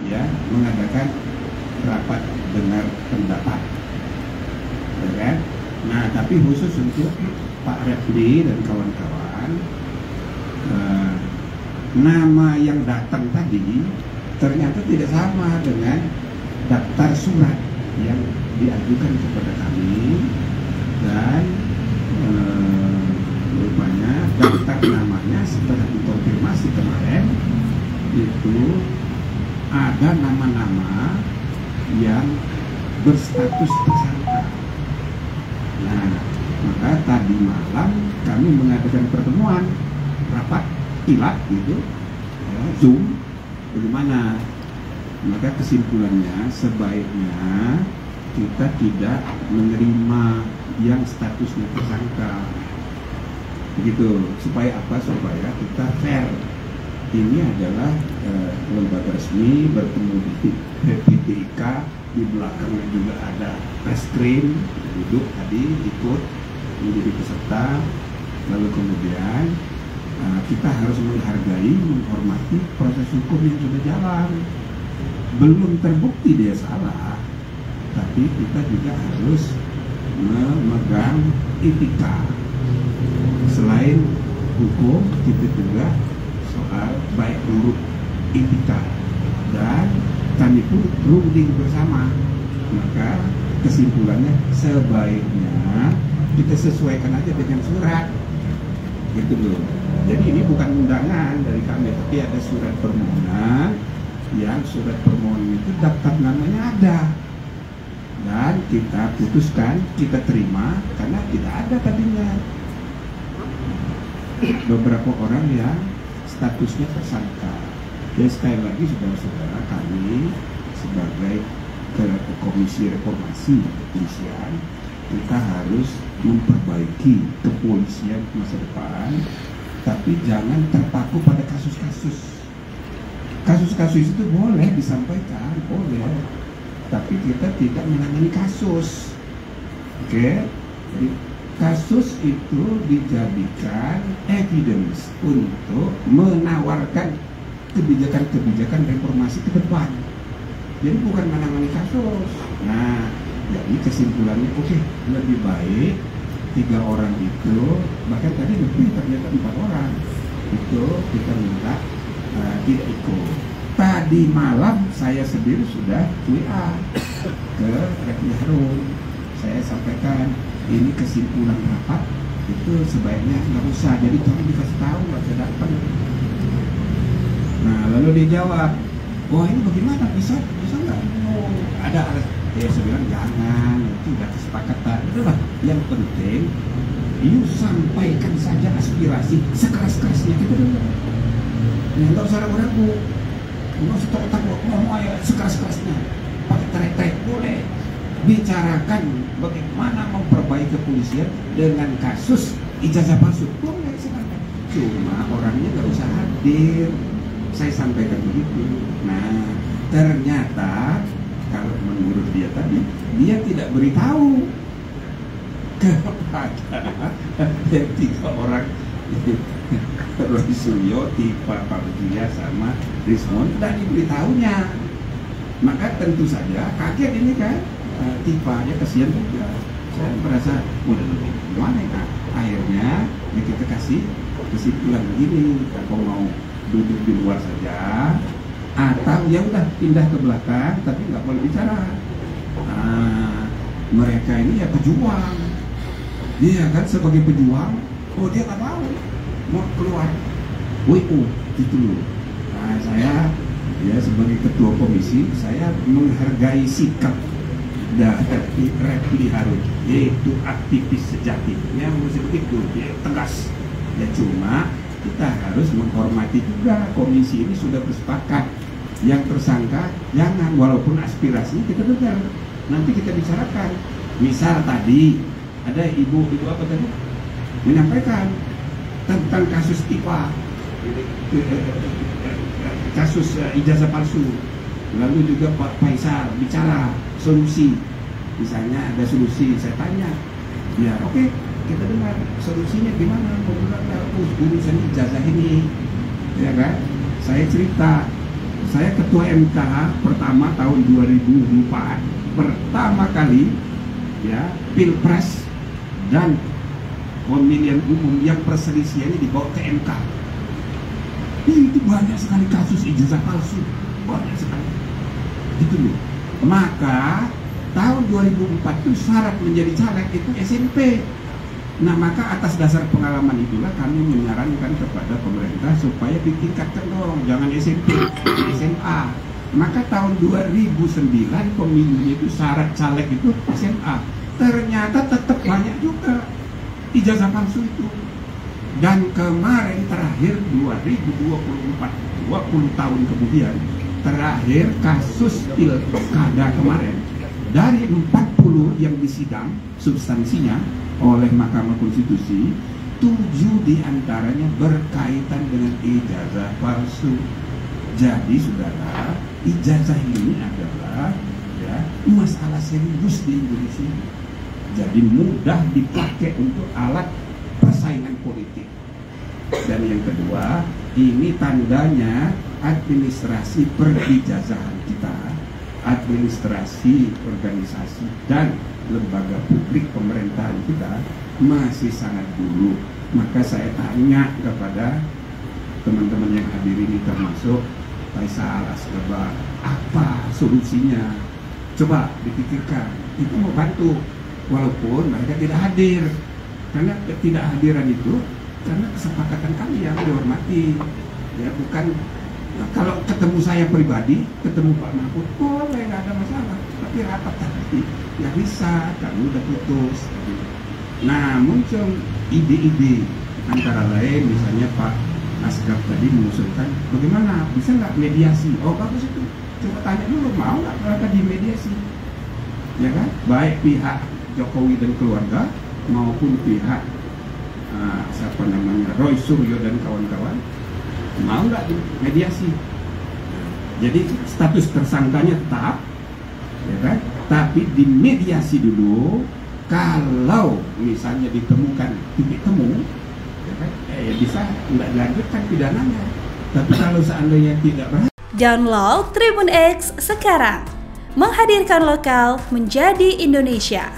ya mengadakan rapat dengar pendapat, ya kan? Nah, tapi khusus untuk Pak Refli dan kawan-kawan, nama yang datang tadi ternyata tidak sama dengan daftar surat yang diajukan kepada kami, dan rupanya daftar namanya setelah dikonfirmasi kemarin itu ada nama-nama yang berstatus tersangka. Nah, maka tadi malam kami mengadakan pertemuan rapat kilat gitu, ya, Zoom, bagaimana? Maka kesimpulannya sebaiknya kita tidak menerima yang statusnya tersangka, begitu. Supaya apa? Supaya kita fair. Ini adalah lembaga resmi, bertemu di PTIK, di belakangnya juga ada reskrim, duduk tadi ikut menjadi peserta. Lalu kemudian kita harus menghargai, menghormati proses hukum yang sudah jalan. Belum terbukti dia salah, tapi kita juga harus memegang etika. Selain hukum, kita juga soal baik buruk etika, dan kami pun runding bersama. Maka kesimpulannya sebaiknya kita sesuaikan aja dengan surat, gitu loh. Jadi ini bukan undangan dari kami, tapi ada surat permohonan, yang surat permohonan itu daftar namanya ada, dan kita putuskan, kita terima karena tidak ada tadinya beberapa orang yang statusnya tersangka. Jadi sekali lagi saudara-saudara, kami sebagai Komisi Reformasi Kepolisian, kita harus memperbaiki kepolisian masa depan, tapi jangan terpaku pada kasus-kasus. Kasus-kasus itu boleh disampaikan, boleh, tapi kita tidak menangani kasus. Oke? Jadi kasus itu dijadikan evidence untuk menawarkan kebijakan-kebijakan reformasi ke depan. Jadi bukan menangani kasus. Nah, jadi kesimpulannya oke, lebih baik 3 orang itu, bahkan tadi lebih ternyata 4 orang itu kita minta tidak ikut. Tadi malam saya sendiri sudah WA ke Refli Harun. Saya sampaikan ini kesimpulan rapat itu sebaiknya nggak usah, jadi tolong dikasih tahu nggak usah datang. Nah, lalu dia jawab, oh ini bagaimana, bisa nggak? Oh, ada ya, saya bilang jangan, itu udah kesepakatan. Itulah yang penting, you sampaikan saja aspirasi sekeras-kerasnya kita dulu. Nggak usah ragu-ragu, nggak usah takut, ngomong aja sekeras-kerasnya, pakai teriak-teriak boleh. Bicarakan bagaimana memperbaiki kepolisian dengan kasus ijazah palsu, boleh silakan. Cuma orangnya nggak usah hadir. Saya sampaikan begitu. Nah, ternyata kalau menurut dia tadi, dia tidak beritahu kepada yang 3 orang Roy Suryo, Tifa Pabdia sama Rismon, dan diberitahunya. Maka tentu saja kaget ini kan, Tifa ya kasihan juga. Saya merasa udah lebih gimana ya. Akhirnya ya kita kasih kesimpulan begini, kalau mau duduk di luar saja atau ya udah pindah ke belakang tapi nggak boleh bicara. Mereka ini ya pejuang, dia kan sebagai pejuang, oh dia nggak mau keluar WU gitu loh. Nah, saya ya sebagai ketua komisi, saya menghargai sikap dari Refli Harun, yaitu aktivis sejati yang mesti begitu, dia tegas ya. Cuma kita harus menghormati juga, komisi ini sudah bersepakat yang tersangka jangan, walaupun aspirasi kita dengar, nanti kita bicarakan. Misal tadi ada ibu apa tadi menyampaikan tentang kasus Tifa, kasus ijazah palsu, lalu juga Pak Faisal bicara solusi, misalnya ada solusi, saya tanya ya oke, kita dengar solusinya gimana urusan ijazah ini, ya kan? Saya cerita Saya ketua MK pertama tahun 2004, pertama kali ya pilpres dan pemilihan umum yang perselisihannya dibawa ke MK. Itu banyak sekali kasus ijazah palsu, banyak sekali. Gitu loh. Maka tahun 2004 itu syarat menjadi caleg itu SMP. Nah, maka atas dasar pengalaman itulah kami menyarankan kepada pemerintah supaya ditingkatkan dong, jangan SMP, SMA. Maka tahun 2009 pemilunya itu syarat caleg itu SMA. Ternyata tetap banyak juga ijazah palsu itu. Dan kemarin terakhir 2024, 20 tahun kemudian, terakhir kasus pilkada kemarin, dari 40 yang disidang substansinya oleh Mahkamah Konstitusi, 7 diantaranya berkaitan dengan ijazah palsu. Jadi saudara, ijazah ini adalah ya masalah serius di Indonesia. Jadi mudah dipakai untuk alat persaingan politik. Dan yang kedua, ini tandanya administrasi perijazahan kita, administrasi organisasi dan lembaga publik pemerintahan kita masih sangat dulu. Maka saya tanya kepada teman-teman yang hadir ini, termasuk Faisal Asgaba, apa solusinya? Coba dipikirkan. Itu mau bantu walaupun mereka tidak hadir, karena ketidakhadiran itu karena kesepakatan kami yang dihormati, ya bukan. Nah, kalau ketemu saya pribadi, ketemu Pak Mahfud, boleh, nggak ada masalah. Tapi rapat tadi nggak bisa, kami udah putus. Nah, muncul ide-ide, antara lain misalnya Pak Asgab tadi mengusulkan, bagaimana bisa nggak mediasi? Oh bagus itu, coba tanya dulu, mau nggak mereka dimediasi? Ya kan, baik pihak Jokowi dan keluarga maupun pihak siapa namanya Roy Suryo dan kawan-kawan, mau nggak mediasi? Jadi status tersangkanya tetap, ya kan? Tapi dimediasi dulu. Kalau misalnya ditemukan titik temu, ya kan? Ya bisa nggak dilanjutkan pidananya. Tapi kalau seandainya tidak berhasil, download Tribun X sekarang, menghadirkan lokal menjadi Indonesia.